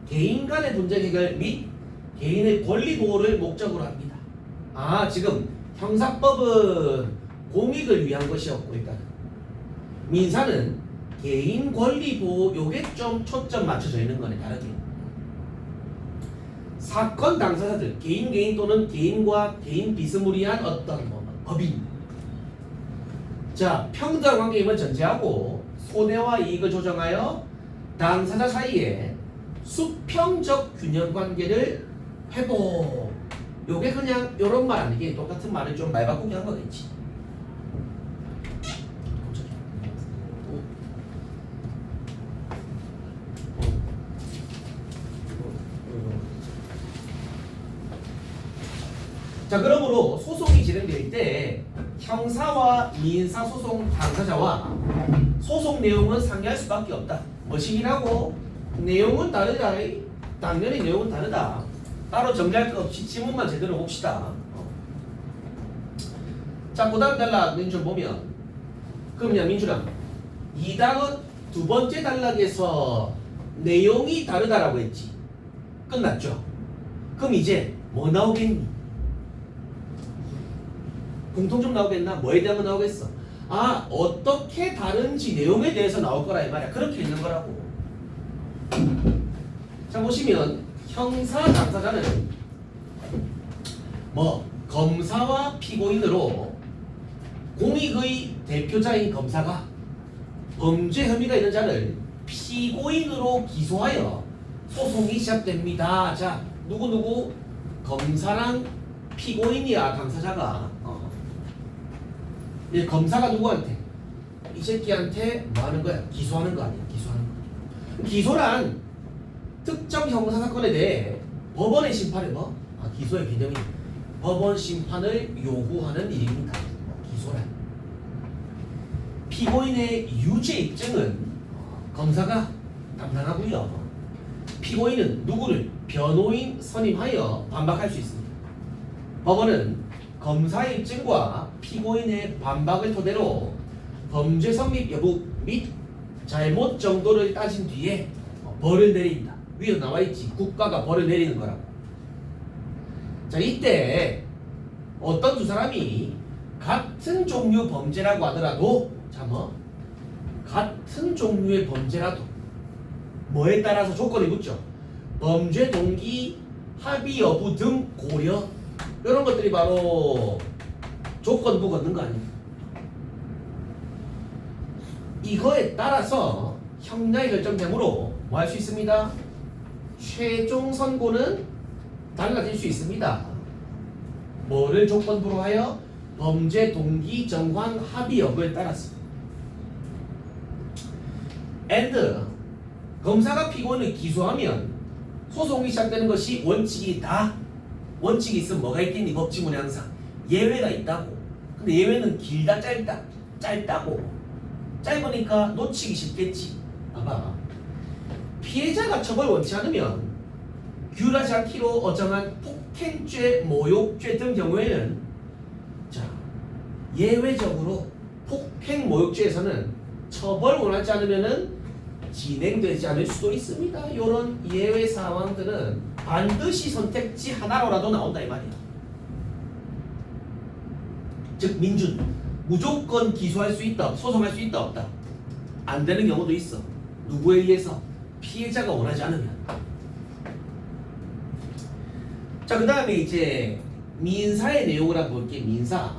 A: 개인 간의 분쟁 해결 및 개인의 권리 보호를 목적으로 합니다. 아, 지금 형사법은 공익을 위한 것이었고, 일단 민사는 개인 권리 보호, 요게 좀 초점 맞춰져 있는 거네. 다르게 사건 당사자들, 개인 또는 개인과 개인 비스무리한 어떤 법인. 자, 평등 관계임을 전제하고 손해와 이익을 조정하여 당사자 사이에 수평적 균형 관계를 회복. 요게 그냥 요런 말 아니게 똑같은 말을 좀 말 바꾸게 한 거겠지. 자, 그러므로 소송이 진행될 때 형사와 민사 소송 당사자와 소송 내용은 상이할 수밖에 없다. 뭐시기라고? 내용은 다르다. 당연히 내용은 다르다. 따로 정리할 거 없이 지문만 제대로 봅시다. 자, 그 다음 단락 민준 보면 그럼요, 민준아 2당은 두 번째 단락에서 내용이 다르다라고 했지. 끝났죠? 그럼 이제 뭐 나오겠니? 공통점 나오겠나? 뭐에 대한 거 나오겠어? 아, 어떻게 다른지 내용에 대해서 나올 거라 이 말이야. 그렇게 있는 거라고. 자, 보시면 형사 당사자는 뭐 검사와 피고인으로 공익의 대표자인 검사가 범죄 혐의가 있는 자를 피고인으로 기소하여 소송이 시작됩니다. 자, 누구 검사랑 피고인이야. 당사자가 이 검사가 누구한테? 이 새끼한테 뭐 하는 거야? 기소하는 거 아니야? 기소하는 거. 기소란 특정 형사 사건에 대해 법원의 심판을 뭐? 아, 기소의 개념이 법원 심판을 요구하는 일입니다. 기소란. 피고인의 유죄 입증은 검사가 담당하고요. 피고인은 누구를 변호인 선임하여 반박할 수 있습니다. 법원은 검사의 입증과 피고인의 반박을 토대로 범죄 성립 여부 및 잘못 정도를 따진 뒤에 벌을 내린다. 위에 나와있지. 국가가 벌을 내리는 거라고. 자, 이때 어떤 두 사람이 같은 종류 범죄라고 하더라도 같은 종류의 범죄라도 뭐에 따라서 조건이 붙죠. 범죄 동기, 합의 여부 등 고려. 이런 것들이 바로 조건부 걷는 거 아닙니까? 이거에 따라서 형량이 결정되므로 뭐 할 수 있습니다? 최종 선고는 달라질 수 있습니다. 뭐를 조건부로 하여? 범죄 동기, 정황, 합의 여부에 따라서. and 검사가 피고인을 기소하면 소송이 시작되는 것이 원칙이다. 원칙이 있으면 뭐가 있겠니? 법지문에 항상 예외가 있다고. 근데 예외는 길다 짧다? 짧다고. 짧으니까 놓치기 쉽겠지. 봐봐. 피해자가 처벌 원치 않으면 규율하지 않기로 어정한 폭행죄, 모욕죄 등 경우에는 자 예외적으로 폭행, 모욕죄에서는 처벌 원하지 않으면은 진행되지 않을 수도 있습니다. 이런 예외 상황들은 반드시 선택지 하나로라도 나온다 이 말이야. 즉 민준 무조건 기소할 수 있다, 소송할 수 있다, 없다. 안 되는 경우도 있어. 누구에 의해서? 피해자가 원하지 않으면. 자, 그 다음에 이제 민사의 내용을 한번 볼게. 민사.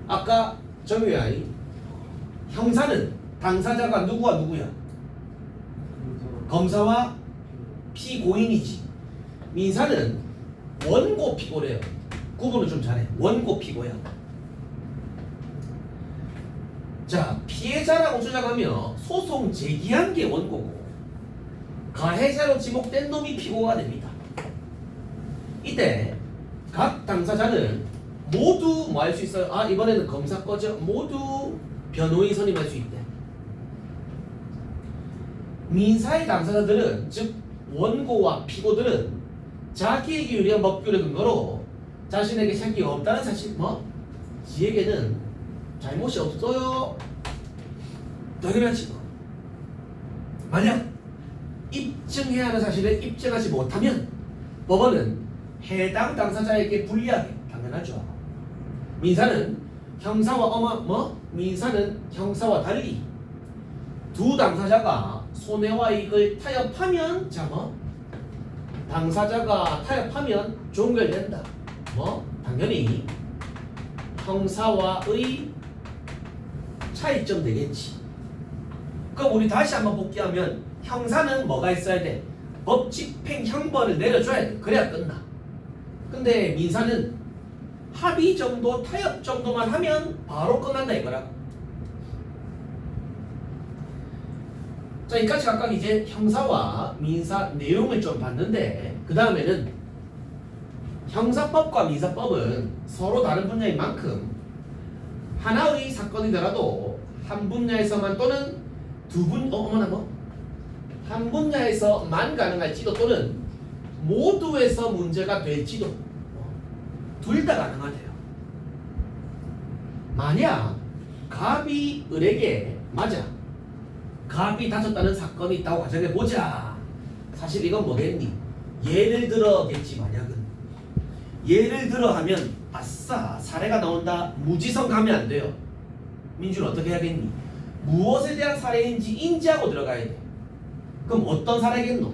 A: 아까 정유야, 형사는 당사자가 누구와 누구야? 검사와 피고인이지. 민사는 원고 피고래요. 구분을 좀 잘해. 원고 피고야. 자, 피해자라고 주장하며 소송 제기한 게 원고고 가해자로 지목된 놈이 피고가 됩니다. 이때 각 당사자는 모두 뭐 할 수 있어요? 아, 이번에는 검사 거죠? 모두 변호인 선임할 수 있대. 민사의 당사자들은 즉 원고와 피고들은 자기에게 유리한 법규를 근거로 자신에게 책임이 없다는 사실 지에게는 잘못이 없어요. 당연하지 뭐. 만약 입증해야 하는 사실을 입증하지 못하면 법원은 해당 당사자에게 불리하게 당연하죠. 민사는 형사와 민사는 형사와 달리 두 당사자가 손해와 이익을 타협하면 당사자가 타협하면 종결된다. 당연히 형사와의 차이점 되겠지. 그럼 우리 다시 한번 복귀하면 형사는 뭐가 있어야 돼? 법 집행 형벌을 내려줘야 돼. 그래야 끝나. 근데 민사는 합의 정도, 타협 정도만 하면 바로 끝난다 이거라고. 자, 이까지 각각 이제 형사와 민사 내용을 좀 봤는데 그 다음에는 형사법과 민사법은 서로 다른 분야인 만큼 하나의 사건이더라도 한 분야에서만 또는 한 분야에서만 가능할지도 또는 모두에서 문제가 될지도 둘 다 가능하대요. 만약 갑이 을에게 갑이 다쳤다는 사건이 있다고 가정해보자. 사실 이건 뭐겠니? 예를 들어겠지. 만약은 예를 들어 하면 아싸 사례가 나온다. 무지성 가면 안 돼요. 민주는 어떻게 해야겠니? 무엇에 대한 사례인지 인지하고 들어가야 돼. 그럼 어떤 사례겠노?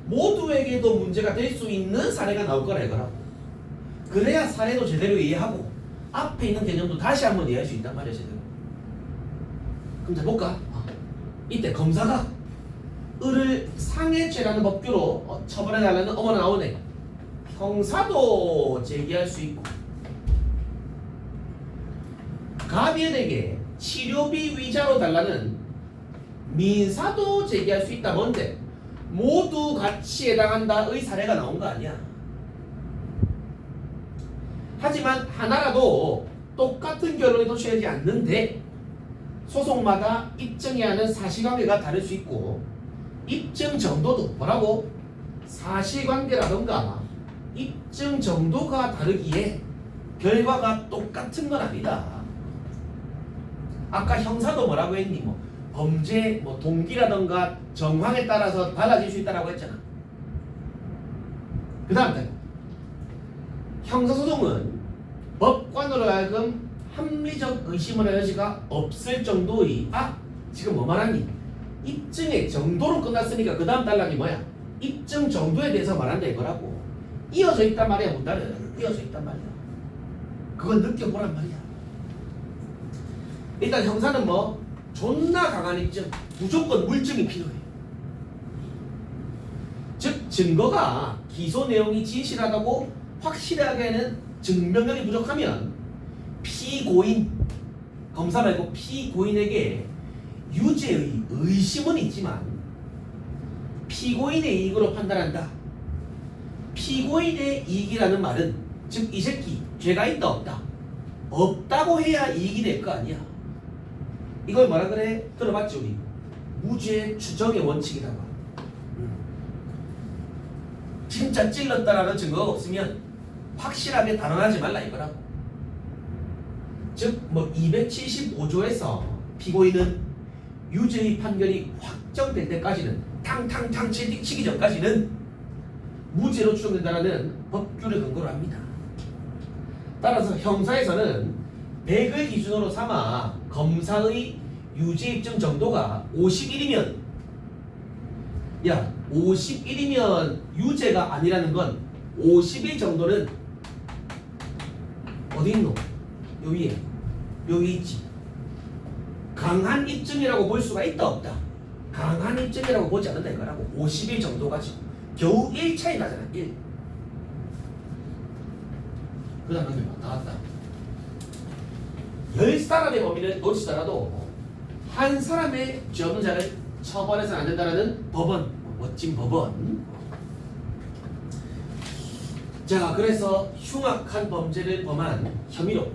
A: 모두에게도 문제가 될 수 있는 사례가 나올 거라 이거라고. 그래야 사례도 제대로 이해하고 앞에 있는 개념도 다시 한번 이해할 수 있단 말이야 제대로. 그럼 자 볼까? 이때 검사가 을을 상해죄라는 법규로 처벌해달라는 어머나 나오네. 형사도 제기할 수 있고 가비은에게 치료비 위자로 달라는 민사도 제기할 수 있다. 뭔데? 모두 같이 해당한다의 사례가 나온 거 아니야. 하지만 하나라도 똑같은 결론이 도출되지 않는데 소송마다 입증해야 하는 사실관계가 다를 수 있고 입증 정도도 뭐라고? 사실관계라던가 입증 정도가 다르기에 결과가 똑같은 건 아니다. 아까 형사도 뭐라고 했니? 범죄 동기라던가 정황에 따라서 달라질 수 있다라고 했잖아. 그 다음 형사소송은 법관으로 하여금 합리적 의심을 할 여지가 없을 정도의 지금 뭐 말하니? 입증의 정도로 끝났으니까 그 다음 단락이 뭐야? 입증 정도에 대해서 말한다 이거라고. 이어져 있단 말이야. 문단은 이어져 있단 말이야. 그걸 느껴보란 말이야. 일단 형사는 존나 강한 입증, 무조건 물증이 필요해. 즉 증거가 기소 내용이 진실하다고 확실하게는 증명력이 부족하면 피고인, 검사 말고 피고인에게 유죄의 의심은 있지만 피고인의 이익으로 판단한다. 피고인의 이익이라는 말은 즉 이 새끼 죄가 있다 없다? 없다고 해야 이익이 될 거 아니야. 이걸 뭐라 그래? 들어봤지 우리? 무죄 추정의 원칙이라고. 진짜 찔렀다라는 증거가 없으면 확실하게 단언하지 말라 이거라고. 즉 뭐 275조에서 피고인은 유죄의 판결이 확정될 때까지는 탕탕탕 치기 전까지는 무죄로 추정된다는 법규를 근거로 합니다. 따라서 형사에서는 100을 기준으로 삼아 검사의 유죄 입증 정도가 51이면 51이면 유죄가 아니라는 건 50일 정도는 어디 있노? 요 위에 있지. 강한 입증이라고 볼 수가 있다 없다? 강한 입증이라고 보지 않는다 이거라고. 50일 정도 가지고 겨우 1 차이 나잖아. 1. 그 다음 넘겨봐. 나왔다. 10사람의 범인을 놓치더라도 한 사람의 죄 없는 자를 처벌해서는 안 된다라는 법원. 멋진 법원. 자, 그래서 흉악한 범죄를 범한 혐의로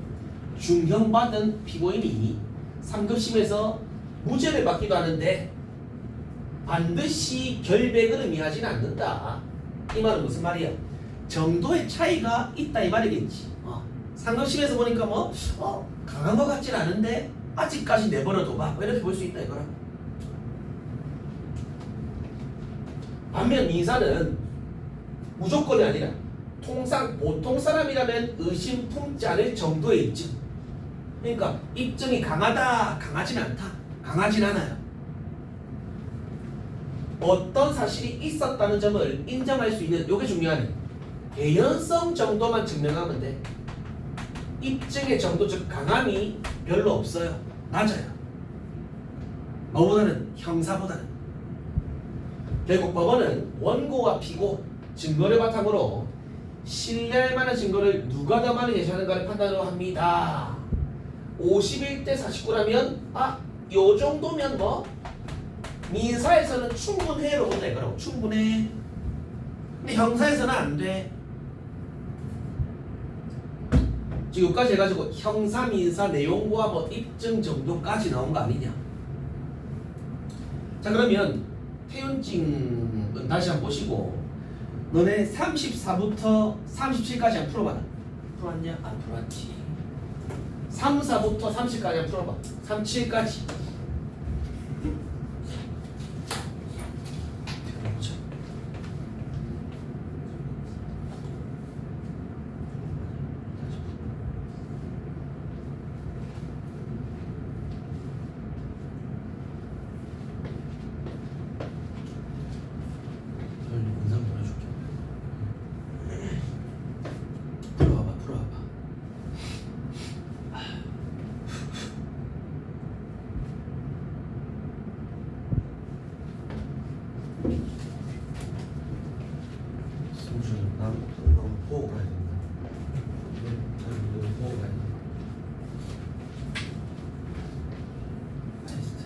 A: 중형받은 피고인이 3급심에서 무죄를 받기도 하는데 반드시 결백을 의미하지는 않는다. 이 말은 무슨 말이야? 정도의 차이가 있다 이 말이겠지. 3급심에서 보니까 강한 것 같진 않은데 아직까지 내버려둬봐. 이렇게 볼 수 있다 이거라. 반면 민사는 무조건이 아니라 통상 보통 사람이라면 의심 품지 않을 정도의 입증. 그러니까 입증이 강하다, 강하진 않다, 강하진 않아요. 어떤 사실이 있었다는 점을 인정할 수 있는 요게 중요하네. 개연성 정도만 증명하면 돼. 입증의 정도 즉 강함이 별로 없어요. 낮아요. 뭐보다는 형사보다는. 결국 법원은 원고와 피고 증거를 바탕으로 신뢰할 만한 증거를 누가 더 많이 제시하는가를 판단으로 합니다. 51대 49라면 요 정도면 민사에서는 충분해로 본다 이거라고. 충분해. 근데 형사에서는 안 돼. 지금까지 해가지고 형사 민사 내용과 입증 정도까지 나온 거 아니냐. 자, 그러면 태윤증은 다시 한번 보시고 너네 34부터 37까지 한번 풀어봐라. 풀었냐? 안 풀었지. 34부터 30까지 한번 풀어봐. 37까지. 보고 가야 된다. 보고 가야 된다. 테스트.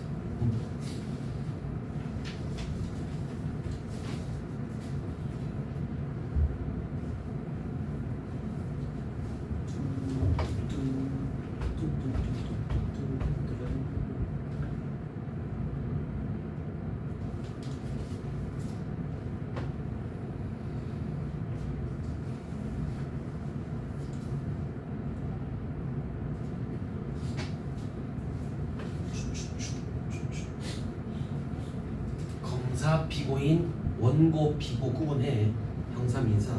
A: 검사, 피고인, 원고, 피고 구분해. 형사, 민사.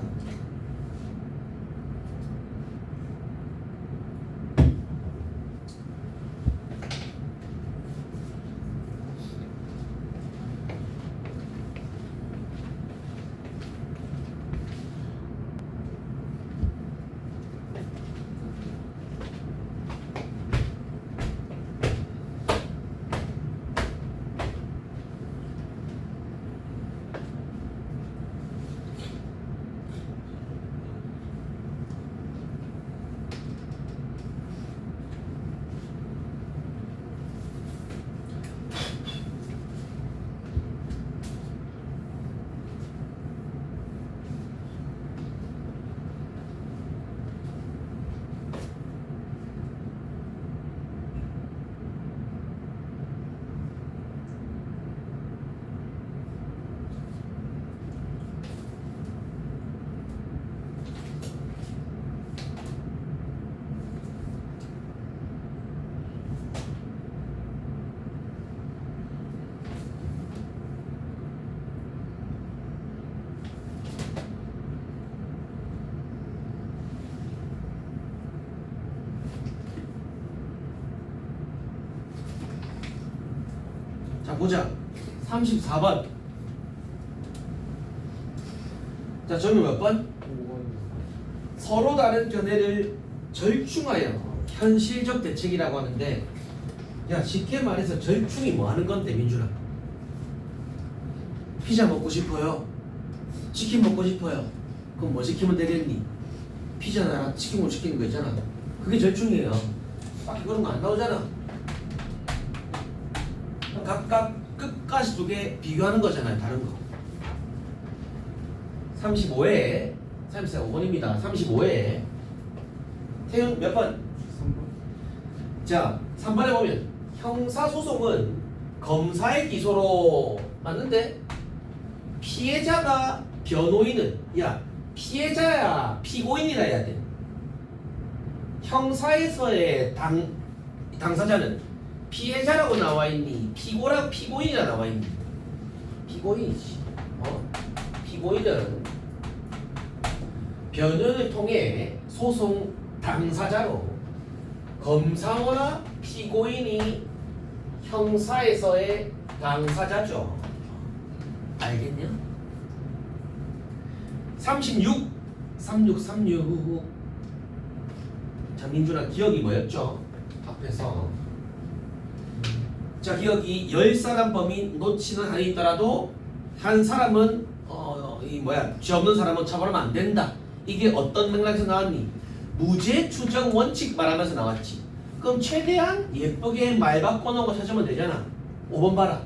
A: 자 보자. 34번. 자 저는 몇 번?
B: 5번.
A: 서로 다른 견해를 절충하여 현실적 대책이라고 하는데, 야 쉽게 말해서 절충이 뭐 하는 건데 민준아? 피자 먹고 싶어요. 치킨 먹고 싶어요. 그럼 뭐 시키면 되겠니? 피자나 치킨 못 시키는 거 있잖아. 그게 절충이에요. 딱히 그런 거 안 나오잖아. 각각 끝까지 두 개 비교하는 거잖아요. 다른 거. 35회 35번입니다. 35회 태훈 몇 번?
B: 3번.
A: 자 3번에 보면 형사소송은 검사의 기소로 맞는데 피해자가 변호인은 야 피해자야 피고인이라 해야 돼. 형사에서의 당사자는 피해자라고 나와 있니 피고라 피고인이라 나와 있니? 피고인이지. 피고인은 변호인을 통해 소송 당사자로 검사와 피고인이 형사에서의 당사자죠. 알겠냐? 36 자 민준아 기억이 뭐였죠? 앞에서 자 기억이 10사람 범인 놓치는 한이 있더라도 한 사람은 죄 없는 사람은 처벌하면 안 된다. 이게 어떤 맥락에서 나왔니? 무죄 추정 원칙 말하면서 나왔지. 그럼 최대한 예쁘게 말 바꿔놓은 거 찾으면 되잖아. 5번 봐라.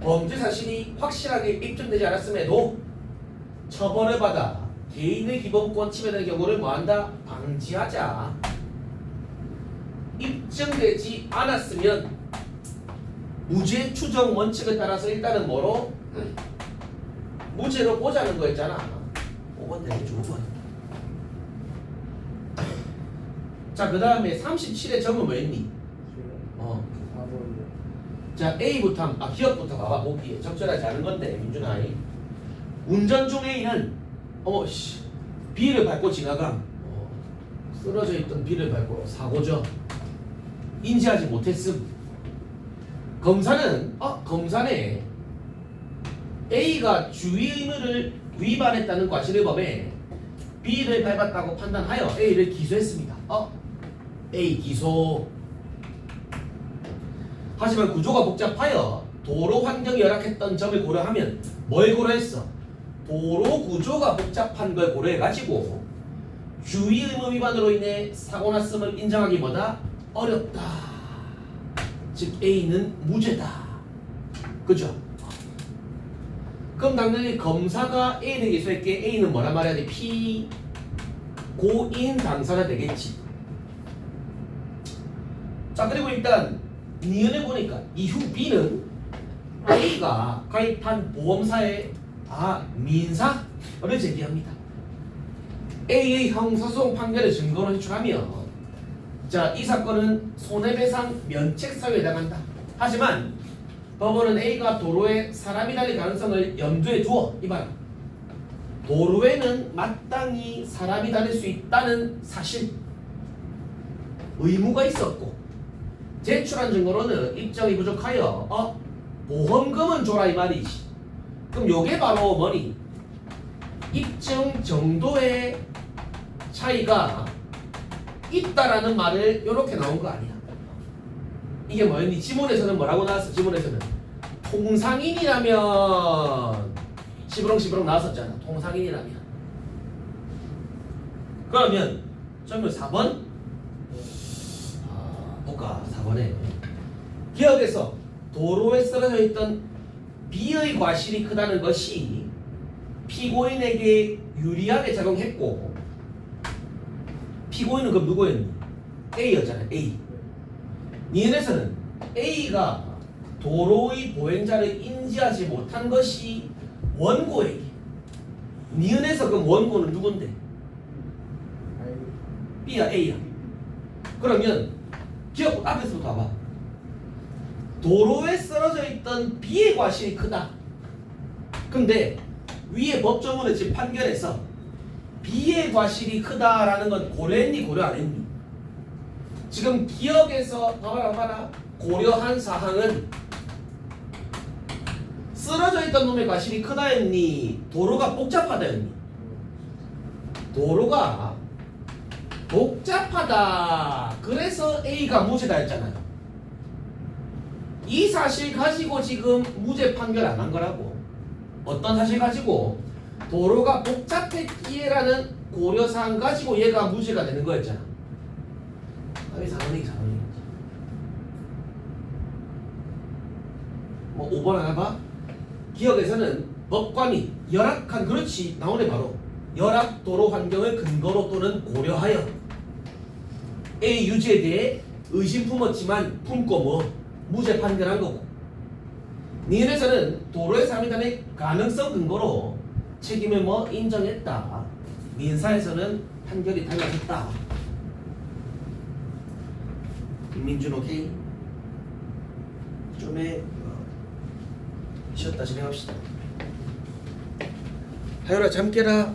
A: 범죄 사실이 확실하게 입증되지 않았음에도 처벌을 받아 개인의 기본권 침해되는 경우를 뭐한다? 방지하자. 입증되지 않았으면 무죄 추정 원칙에 따라서 일단은 뭐로? 무죄로 보자는 거였잖아. 5번 되겠죠. 5번. 자 그 다음에 37의 점은 뭐였니?
B: 4번이요.
A: 자 A부터 기억부터 봐봐. 보기에 적절하지 않은 건데 민준아. 운전 중 A는 B를 밟고 지나감. 쓰러져 있던 B를 밟고 사고죠. 인지하지 못했음. 검사네 A가 주의 의무를 위반했다는 과실을 범해 B를 밟았다고 판단하여 A를 기소했습니다. A 기소. 하지만 구조가 복잡하여 도로 환경이 열악했던 점을 고려하면 뭘 고려했어? 도로 구조가 복잡한 걸 고려해가지고 주의 의무 위반으로 인해 사고 났음을 인정하기보다 어렵다. 즉 A는 무죄다. 그죠? 그럼 당연히 검사가 A를 기소했기에 A는 뭐란 말이야 돼? 피고인 당사자 되겠지. 자 그리고 일단 니은에 보니까 이후 B는 A가 가입한 보험사에 민사를 제기합니다. A의 형사소송 판결의 증거로 제출하며 자 이 사건은 손해배상 면책사유에 해당한다. 하지만 법원은 A가 도로에 사람이 달릴 가능성을 염두에 두어 이봐라. 도로에는 마땅히 사람이 다닐 수 있다는 사실 의무가 있었고 제출한 증거로는 입증이 부족하여 보험금은 줘라 이 말이지. 그럼 요게 바로 뭐니? 입증 정도의 차이가 있다라는 말을 요렇게 나온 거 아니야. 이게 뭐였니? 지문에서는 뭐라고 나왔어? 지문에서는 통상인이라면 시부렁시부렁 나왔었잖아. 통상인이라면. 그러면 점을 4번 볼까? 4번에 기억에서 도로에 쓰러져 있던 B의 과실이 크다는 것이 피고인에게 유리하게 작용했고 피고인은 그럼 누구였니? A였잖아. A. 니은에서는 A가 도로의 보행자를 인지하지 못한 것이 원고에게. 니은에서 그럼 원고는 누군데? B야 A야. 그러면 기억 앞에서부터 봐봐. 도로에 쓰러져 있던 B의 과실이 크다. 근데 위에 법조문에 지금 판결에서 B의 과실이 크다라는 건 고려했니 고려 안 했니? 지금 기억에서 봐봐라 고려한 사항은 쓰러져 있던 놈의 과실이 크다 했니? 도로가 복잡하다 했니? 도로가 복잡하다. 그래서 A가 무죄다 했잖아요. 이 사실 가지고 지금 무죄 판결 안 한 거라고. 어떤 사실 가지고? 도로가 복잡했기에라는 고려사항 가지고 얘가 무죄가 되는 거였잖아. 답이 4번이지. 뭐 5번 하나 봐. 기억에서는 법과 및 열악한, 그렇지, 나오네 바로. 열악 도로 환경을 근거로 또는 고려하여 A 유죄에 대해 의심 품었지만 품고 뭐 무죄 판결한 거고, 민에서는 도로의 사미단의 가능성 근거로 책임을 뭐 인정했다. 민사에서는 판결이 달라졌다. 김민준 오케이? 좀에 쉬었다 진행합시다. 하율아 잠 깨라.